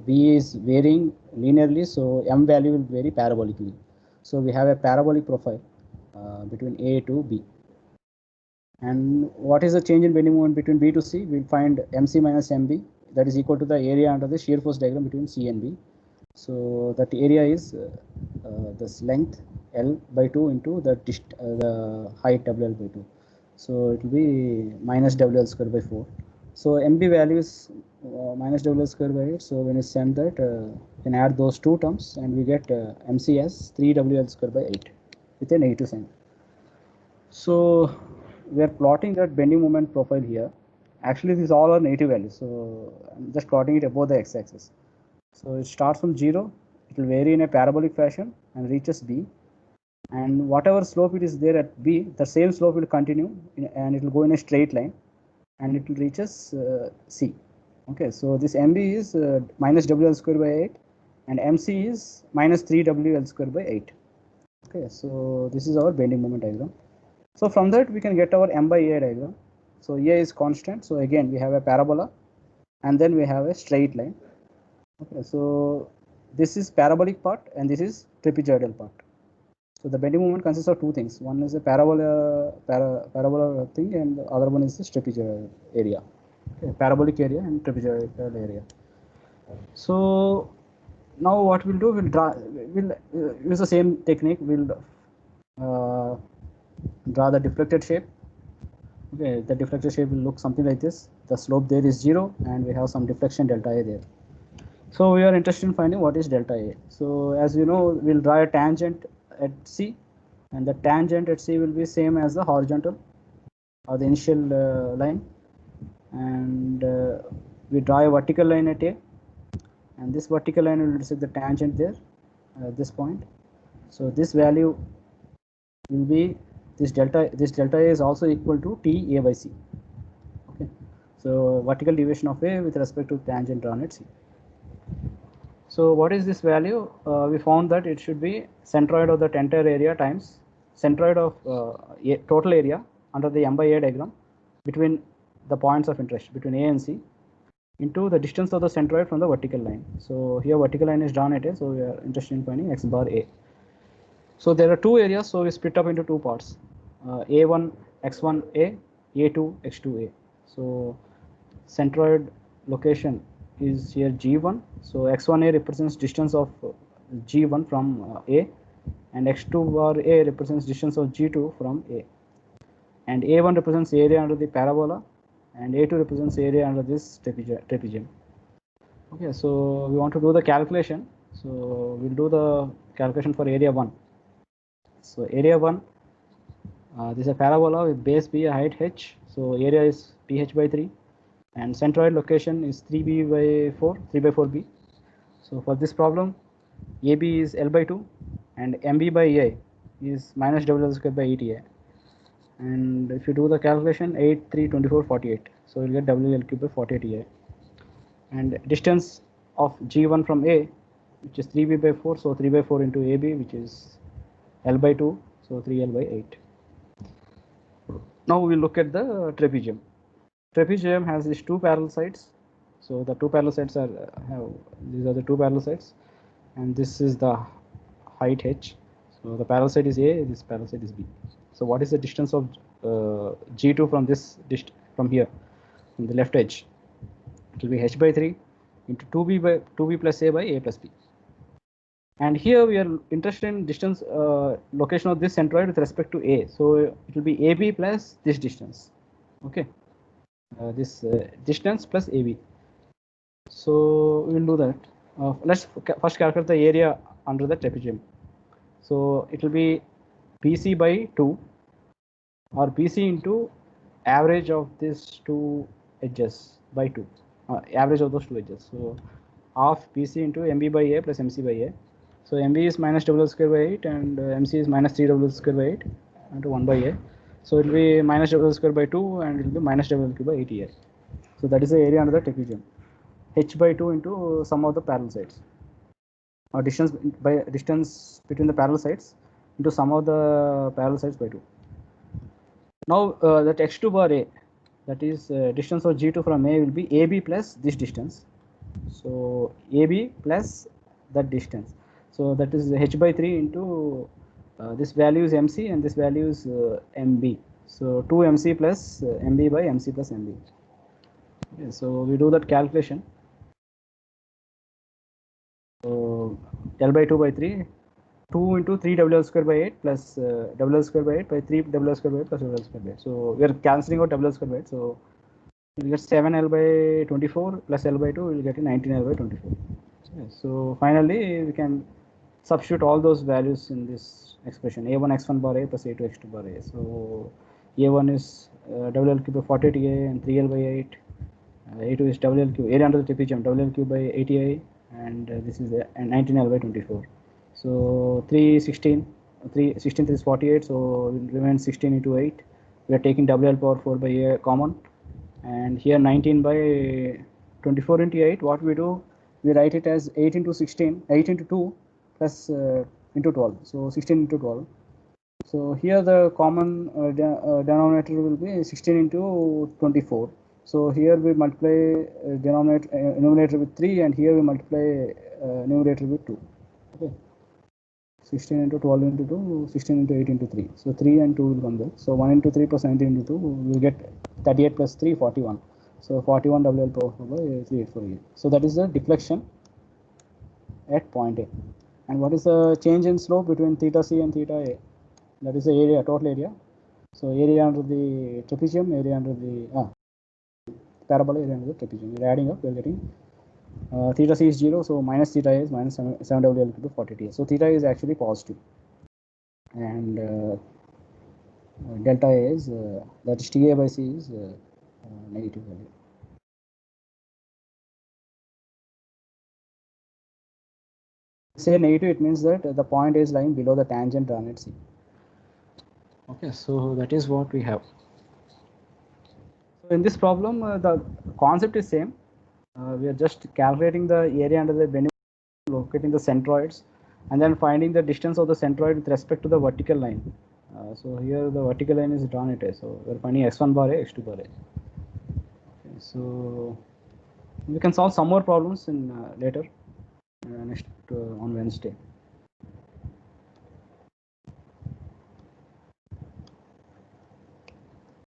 V is varying linearly, so M value will vary parabolically. So we have a parabolic profile between A to B. And what is the change in bending moment between B to C? We'll find MC minus MB, that is equal to the area under the shear force diagram between C and B. So that area is this length L by 2 into the height WL by 2. So it will be minus WL square by 4. So MB value is minus WL square by 8. So when you send that, you can add those two terms and we get MC as 3WL square by 8 with a negative sign. So we are plotting that bending moment profile here. Actually, these all are negative values. So I'm just plotting it above the x-axis. So it starts from 0. It will vary in a parabolic fashion and reaches B. And whatever slope it is there at B, the same slope will continue and it will go in a straight line and it will reaches C. Okay, so this MB is minus WL square by 8 and MC is minus 3WL square by 8. Okay, so this is our bending moment diagram. So from that we can get our M by A diagram. So A is constant. So again we have a parabola and then we have a straight line. Okay, so this is parabolic part and this is trapezoidal part. So the bending moment consists of two things. One is a parabola thing and the other one is the trapezoidal area. Okay, parabolic area and trapezoidal area. So now what we'll do, we'll use the same technique. We'll draw the deflected shape. Okay, the deflected shape will look something like this. The slope there is 0 and we have some deflection delta A there. So we are interested in finding what is delta A. So as you know, we'll draw a tangent at C and the tangent at C will be same as the horizontal or the initial line, and we draw a vertical line at A and this vertical line will intersect the tangent there at this point. So this value will be this delta A is also equal to T A by C. Okay, so vertical deviation of A with respect to tangent drawn at C. So what is this value? We found that it should be centroid of the entire area times centroid of total area under the M by A diagram between the points of interest between A and C into the distance of the centroid from the vertical line. So here vertical line is drawn at A, so we are interested in finding x bar A. So there are two areas, so we split up into two parts, A1 x1A, A2 x2A. So centroid location is here G1. So x1A represents distance of G1 from A and x2 bar A represents distance of G2 from A. And A1 represents area under the parabola and A2 represents area under this trapezium. Okay, so we want to do the calculation. So we'll do the calculation for area 1. So area 1, this is a parabola with base B, height h. So area is ph by 3 and centroid location is 3b by 4, 3 by 4b. So for this problem, AB is L by 2 and MB by A is minus WL square by 8A. And if you do the calculation, 8, 3, 24, 48. So you'll get WL cube by 48A. And distance of G1 from A, which is 3b by 4, so 3 by 4 into AB, which is L by 2, so 3L by 8. Now we look at the trapezium. Trapezium has these two parallel sides. So the two parallel sides are these are the two parallel sides, and this is the height h. So the parallel side is A, this parallel side is B. So what is the distance of G2 from this from here, from the left edge? It will be h by 3 into 2b plus A by A plus B. And here we are interested in distance location of this centroid with respect to A. So it will be AB plus this distance. Okay, this distance plus AB. So we will do that. Let's first calculate the area under the trapezium. So it will be BC by 2 or BC into average of these two edges by 2, average of those two edges. So half BC into MB by A plus MC by A. So MB is minus WL square by 8 and MC is minus 3WL square by 8 into 1 by A. So it will be minus WL square by 2 and it will be minus WL cube by 8A. So that is the area under the trapezium. H by 2 into sum of the parallel sides, or distance between the parallel sides into sum of the parallel sides by 2. Now that x2 bar A, that is distance of G2 from A, will be AB plus this distance So AB plus that distance. So that is h by 3 into this value is MC and this value is MB. So 2MC plus MB by MC plus MB. Okay, so we do that calculation. So L by 2 by 3, 2 into 3 WL square by 8 plus WL square by 8 by 3 WL square by 8 plus WL square by 8. So we are cancelling out WL square by 8. So we'll get 7L by 24 plus L by 2, we'll get 19L by 24. Okay, so finally we can substitute all those values in this expression, a1 x1 bar a plus a2 x2 bar a. So a1 is WL cube by 48a and 3L by 8. A2 is WL cube, area under the trapezium, WL cube by 80a, and this is 19L by 24. So 316, 316 is 48, so it remains 16 into 8. We are taking WL power 4 by a common, and here 19 by 24 into 8, what we do, we write it as 8 into 16, 8 into 2 plus into 12, so 16 into 12. So here the common denominator will be 16 into 24. So here we multiply numerator with 3, and here we multiply numerator with 2. Okay. 16 into 12 into 2, 16 into 8 into 3. So 3 and 2 will come there. So 1 into 3 plus 19 into 2, we will get 38 plus 3, 41. So 41 WL power 4 by 384. So that is the deflection at point A. And what is the change in slope between theta C and theta A? That is the area, total area. So area under the trapezium, area under the parabola, area under the trapezium. We're adding up, we're getting theta C is 0, so minus theta A is minus 7 WL to 40 T. So theta is actually positive, and delta A is that is TA by C is negative value. Say negative, it means that the point is lying below the tangent drawn at C. Okay, so that is what we have. So in this problem, the concept is same. We are just calculating the area under the benevolent, locating the centroids, and then finding the distance of the centroid with respect to the vertical line. So here the vertical line is drawn at A. So we are finding x1 bar A, x2 bar A. Okay, so we can solve some more problems in later next on Wednesday.